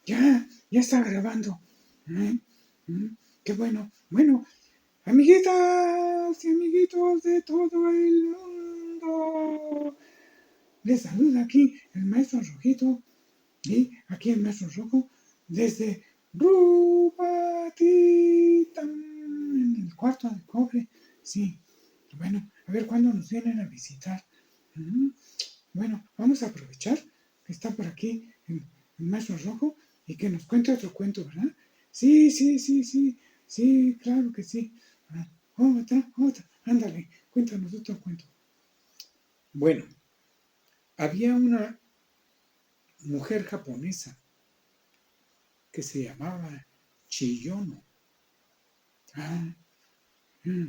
Ya está grabando. ¿Eh? Qué bueno. Bueno, amiguitas y amiguitos de todo el mundo. Les saluda aquí el maestro Rojito y aquí el maestro Rojo desde Rupatitam en el cuarto de cobre. Sí, bueno, a ver cuándo nos vienen a visitar. Bueno, vamos a aprovechar que está por aquí el maestro Rojo y que nos cuente otro cuento, ¿verdad? Sí, claro que sí. Otra, ándale, cuéntanos otro cuento. Bueno, había una mujer japonesa que se llamaba Chiyono. Ah, mm,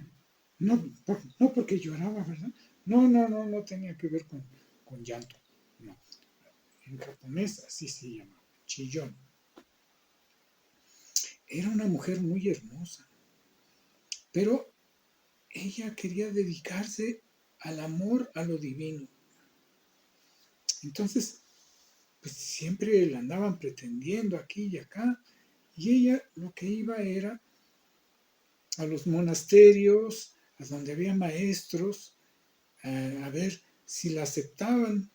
no porque lloraba, ¿verdad? No tenía que ver con llanto. No, en japonés así se llama, Chiyono. Era una mujer muy hermosa, pero ella quería dedicarse al amor a lo divino. Entonces, pues siempre la andaban pretendiendo aquí y acá, y ella lo que iba era a los monasterios, a donde había maestros, a ver si la aceptaban.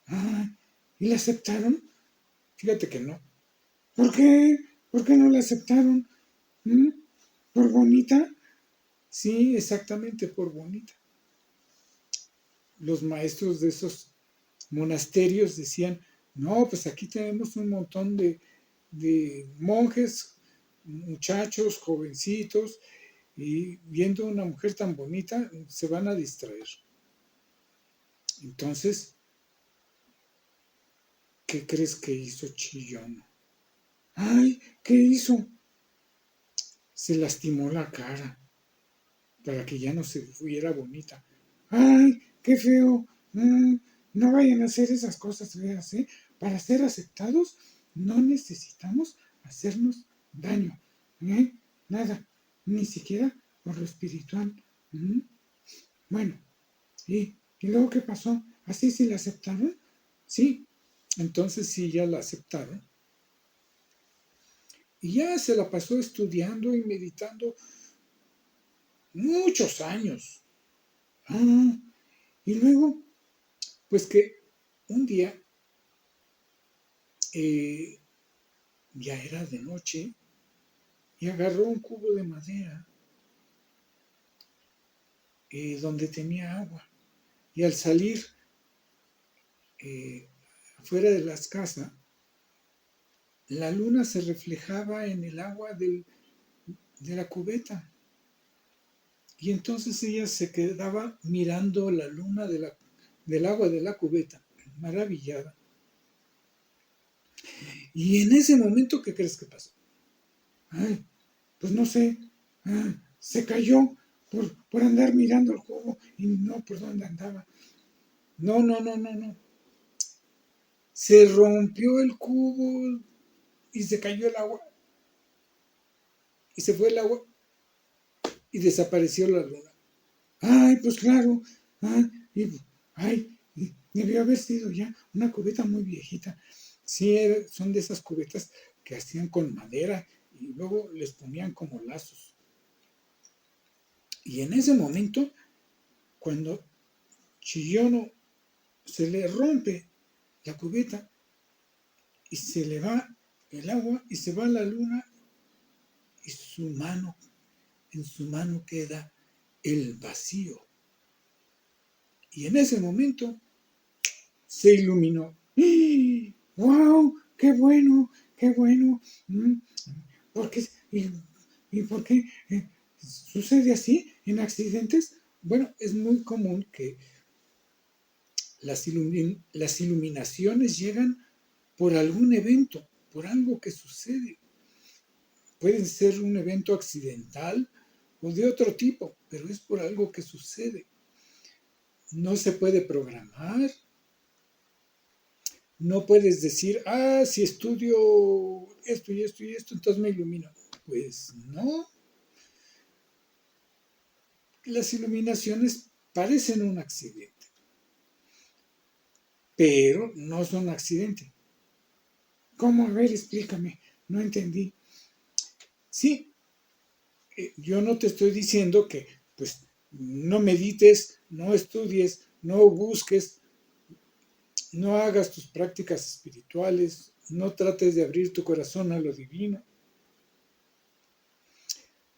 Ah, ¿y la aceptaron? Fíjate que no. ¿Por qué? ¿Por qué no la aceptaron? ¿Mm? ¿Por bonita? Sí, exactamente, por bonita. Los maestros de esos monasterios decían, no, pues aquí tenemos un montón de monjes, muchachos, jovencitos, y viendo una mujer tan bonita se van a distraer. Entonces, ¿qué crees que hizo Chillón? Ay, ¿qué hizo? Se lastimó la cara para que ya no se viera bonita. Ay, qué feo. No vayan a hacer esas cosas feas, ¿eh? Para ser aceptados no necesitamos hacernos daño, ¿eh? Nada, ni siquiera por lo espiritual. ¿Mm? Bueno, ¿y luego qué pasó? ¿Así sí la aceptaron? Sí, entonces sí, ya la aceptaron. Y ya se la pasó estudiando y meditando muchos años. Ah, y luego, pues que un día eh, ya era de noche y agarró un cubo de madera donde tenía agua. Y al salir afuera de las casas, la luna se reflejaba en el agua de la cubeta. Y entonces ella se quedaba mirando la luna del agua de la cubeta, maravillada. Y en ese momento, ¿qué crees que pasó? Ay, pues no sé, se cayó por andar mirando el cubo y no por dónde andaba. No. Se rompió el cubo y se cayó el agua y se fue el agua y desapareció la luna. Ay, pues claro. Y, debió haber sido ya una cubeta muy viejita. Sí, son de esas cubetas que hacían con madera y luego les ponían como lazos. Y en ese momento, cuando Chiyono se le rompe la cubeta y se le va el agua y se va la luna y en su mano queda el vacío. Y en ese momento se iluminó. ¡Wow! ¡Qué bueno! ¡Qué bueno! ¿Por qué? ¿Y por qué sucede así en accidentes? Bueno, es muy común que las iluminaciones llegan por algún evento, por algo que sucede. Puede ser un evento accidental o de otro tipo, pero es por algo que sucede. No se puede programar. No puedes decir, si estudio esto y esto y esto, entonces me ilumino. Pues no. Las iluminaciones parecen un accidente, pero no son accidente. ¿Cómo? A ver, explícame. No entendí. Sí, yo no te estoy diciendo que, pues, no medites, no estudies, no busques, no hagas tus prácticas espirituales, no trates de abrir tu corazón a lo divino.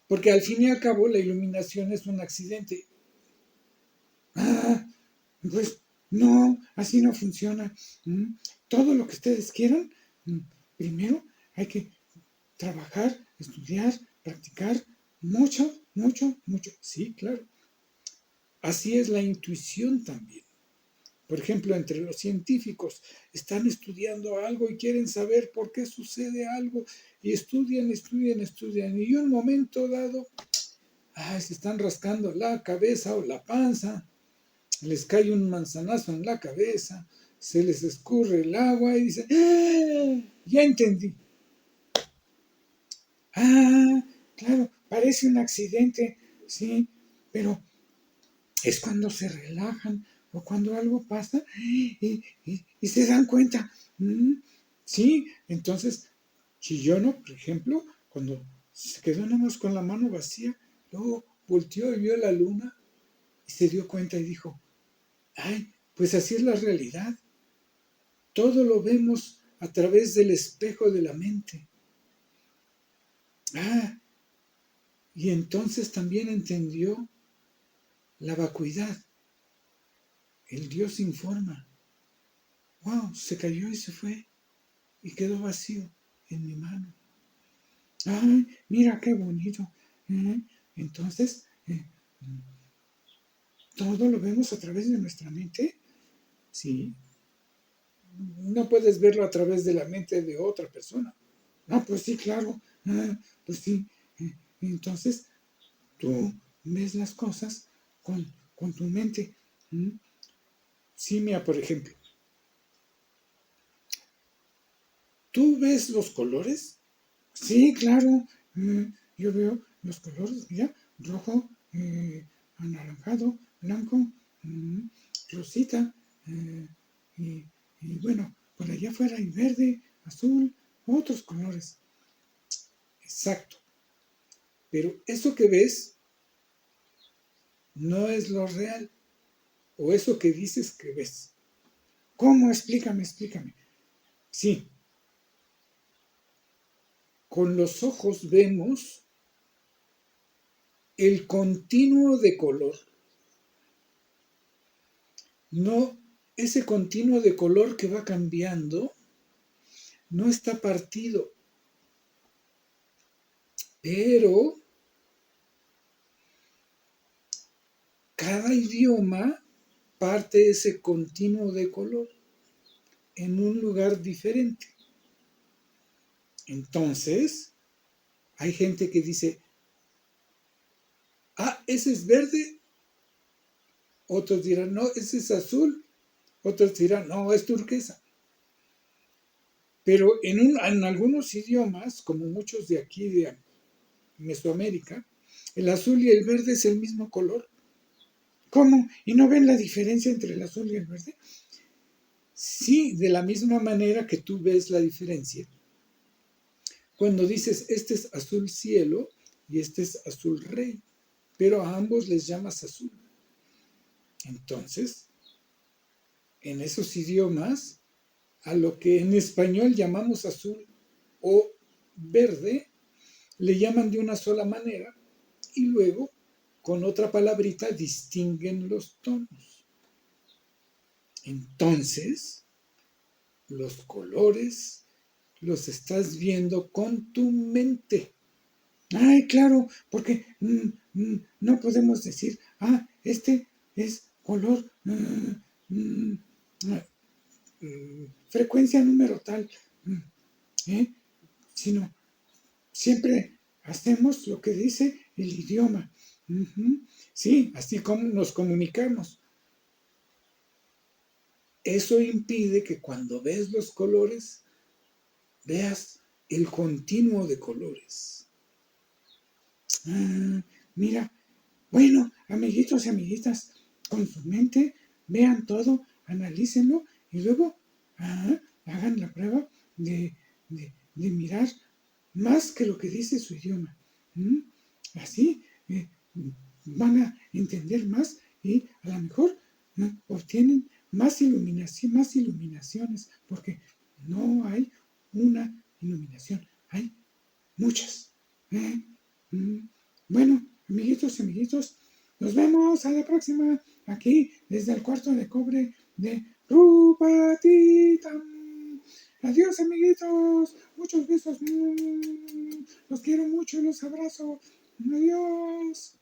Porque al fin y al cabo la iluminación es un accidente. Ah, pues no, así no funciona. Todo lo que ustedes quieran, primero hay que trabajar, estudiar, practicar mucho, mucho, mucho. Sí, claro. Así es la intuición también. Por ejemplo, entre los científicos están estudiando algo y quieren saber por qué sucede algo y estudian, estudian, estudian. Y en un momento dado, se están rascando la cabeza o la panza, les cae un manzanazo en la cabeza, se les escurre el agua y dicen, ya entendí. Claro, parece un accidente, sí, pero es cuando se relajan o cuando algo pasa y se dan cuenta. Sí, entonces, Chillono, por ejemplo, cuando se quedó nada más con la mano vacía, luego volteó y vio la luna y se dio cuenta y dijo, pues así es la realidad. Todo lo vemos a través del espejo de la mente. Y entonces también entendió la vacuidad. El Dios sin forma. ¡Wow! Se cayó y se fue. Y quedó vacío en mi mano. Mira qué bonito. Entonces, todo lo vemos a través de nuestra mente. Sí. No puedes verlo a través de la mente de otra persona. Pues sí, claro. Pues sí. Entonces, tú ves las cosas con tu mente. Sí, mira, por ejemplo, ¿tú ves los colores? Sí, claro. Yo veo los colores, mira, rojo, anaranjado, blanco, rosita, y, y bueno, por allá afuera hay verde, azul, otros colores. Exacto. Pero eso que ves no es lo real, o eso que dices que ves. ¿Cómo? Explícame, explícame. Sí, con los ojos vemos el continuo de color. No, ese continuo de color que va cambiando no está partido, pero cada idioma parte ese continuo de color en un lugar diferente. Entonces, hay gente que dice, ese es verde, otros dirán, no, ese es azul, otros dirán, no, es turquesa. Pero en algunos idiomas, como muchos de aquí de Mesoamérica, el azul y el verde es el mismo color. ¿Cómo? ¿Y no ven la diferencia entre el azul y el verde? Sí, de la misma manera que tú ves la diferencia. Cuando dices, este es azul cielo y este es azul rey, pero a ambos les llamas azul. Entonces, en esos idiomas, a lo que en español llamamos azul o verde, le llaman de una sola manera y luego, con otra palabrita, distinguen los tonos. Entonces, los colores los estás viendo con tu mente. Claro, porque no podemos decir, este es color frecuencia número tal, sino siempre hacemos lo que dice el idioma. Sí, así como nos comunicamos. Eso impide que cuando ves los colores, veas el continuo de colores. Mira, bueno, amiguitos y amiguitas, con su mente, vean todo, analícenlo y luego hagan la prueba de de mirar más que lo que dice su idioma. Así van a entender más y a lo mejor obtienen más iluminación, más iluminaciones, porque no hay una iluminación, hay muchas. Bueno, amiguitos, nos vemos a la próxima, aquí desde el cuarto de cobre de Rupatitam. Adiós, amiguitos, muchos besos, los quiero mucho, los abrazo, adiós.